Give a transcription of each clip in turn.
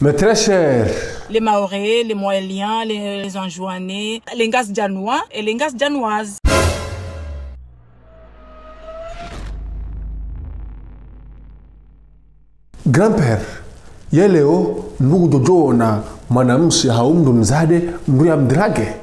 Mais très cher. Les Mahorais, les Moëliens, les Anjouanais, les Ngas-Djanois et les Ngas-Djanoises. Grand-père, yeleo ndugu Jojo mwanamshi haumdu mzade mruya mdrage.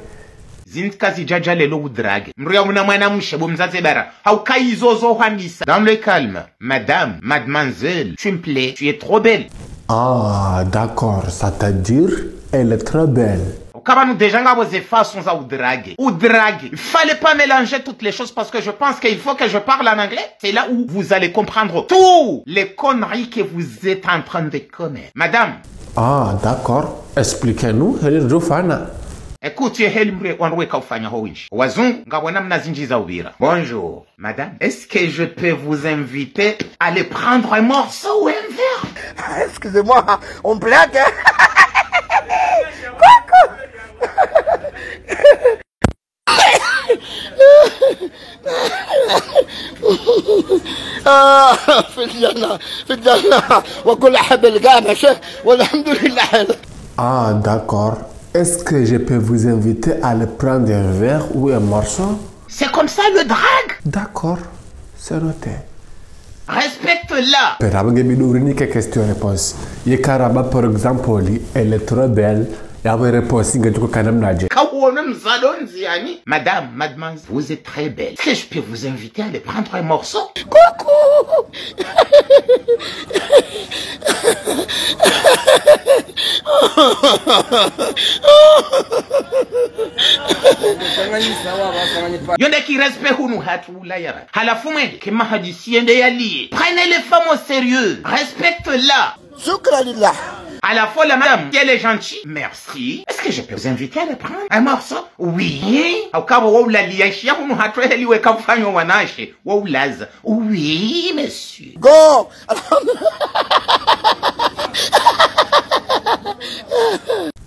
Zintkazi jaja lelo udrage. Mruya muna mwanamshi bomzaze bara. Haukai zozo handisa. Dans le calme, madame, mademoiselle, tu me plais, tu es trop belle. Ah, d'accord, c'est-à-dire elle est très belle. Quand nous déjà avons des façons à oudraguer. Oudraguer. Il fallait pas mélanger toutes les choses parce que je pense qu'il faut que je parle en anglais. C'est là où vous allez comprendre tout les conneries que vous êtes en train de commettre. Madame. Ah, d'accord. Expliquez-nous. Écoute, bonjour, madame. Est-ce que je peux vous inviter à aller prendre un morceau ou un verre? Excusez-moi, on blague. Ah, d'accord. Est-ce que je peux vous inviter à aller prendre un verre ou un morceau? C'est comme ça le drague? D'accord, c'est noté. Respecte-la. Per avere che question-réponse. Yekaraba, par exemple, elle est trop belle. Madame, mademoiselle, vous êtes très belle. Est-ce que je peux vous inviter à aller prendre un morceau? Coucou. Yonde qui respecte nous hatu la yara. Halafumende ke mahadisi ende yali. Prenez les femmes au sérieux. Respecte-la. Shukranillah. À la fois, la madame, elle est gentille. Merci. Est-ce que je peux vous inviter à le prendre un morceau? Oui. Oui, monsieur. Go.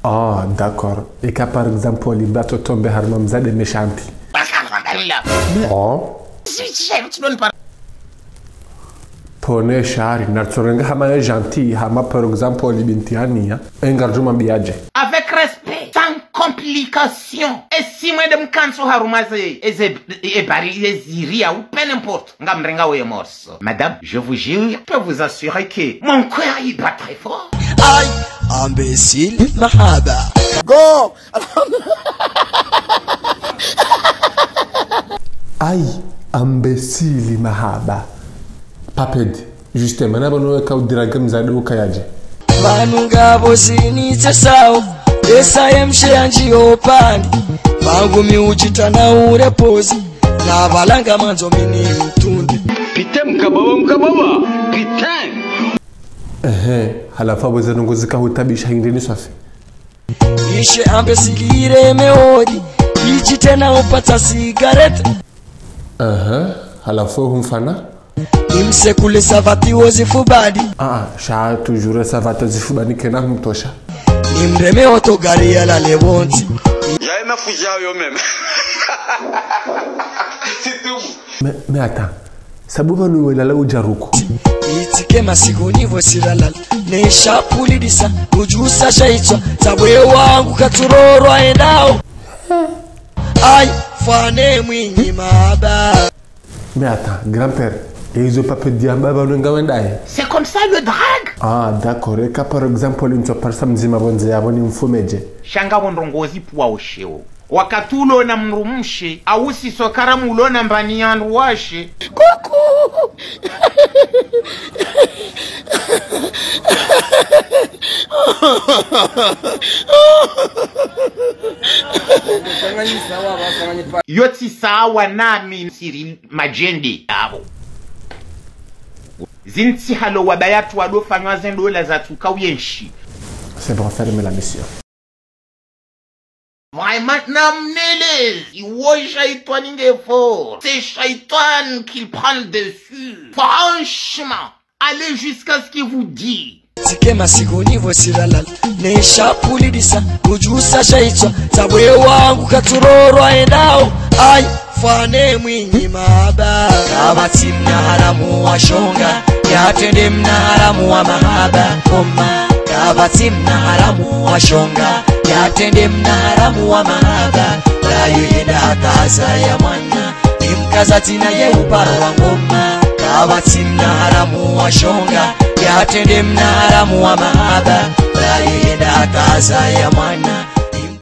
Ah, d'accord. Et qu'à par exemple, les bateaux tombent à Harmamza de méchanti. Oh. Pone shari nartsorenga hama gentil hama par exemple libintiani engarjuma biaje avec respect sans complication et si moi de mkanso harumaze et bari ziria ou peu n'importe ngamrenga we morso. Madame, je vous jure, je peux vous assurer que mon cœur il bat très fort. Aïe, imbécile mahaba. Go. Aïe, imbécile mahaba. Paped, justement, na bano ka udiraga mzade ukayaje. Manunga bosini tsao, esa yemshe anji opani. Bangu mi uchitana ure pozi, na balanga manzo mini utunde. Pitem mkababa, pitem. Halafa boza nongozika hutabisha hindeni swafi. Ishe ambe sigire meodi, ichitena upata sigarete. Halafa humfana. Imsekule savati wozifubadi. Sha toujours savati wozifubadi kena mtosha. Nimreme otogari ya la lewonti. Ya ina fujao yo meme. C'est tout. Mais attends. Sabuba nous la ujaruko. Itike masigoni vosirala. Ne shapuli disa ujusa shaitwa. Sabwe wangu katuroro aendao. Aïe, fane mwinyi maba. Mais attends, grand-père. Et ils ont pas pu dire c'est comme ça le drague. Ah, d'accord. Et par exemple, une personne qui m'a dit que shanga wondongozi puwa osheo. Wakatulo na mrumshe, awusi sokara mulona mbani yandu washe. Coucou. Yoti sawa nami siri majende yabo. Zinti halo wabayatu wadofanywa zendola za tukawienshi. C'est bon, fermez la mission. Vraiment, n'amenez-les. C'est Shaitan qui prend le dessus. Franchement, allez jusqu'à ce qu'il vous dit. Tike masigoni vosirala. Ne shapuli disa ujusa shaitwa. Sabwe wangu katuroro aendao. Aïe, fane mwinyi maba. Kabati mna haramu wa shonga. Yatende mna haramu wa mahaba. Oma kabati mna haramu wa shonga yatende mna haramu wa mahaba la yuhida kaza ya mwana imkaza tina ye uparo wa ngoma kabati mna haramu wa shonga yatende mna haramu wa mahaba la yuhida kaza ya mwana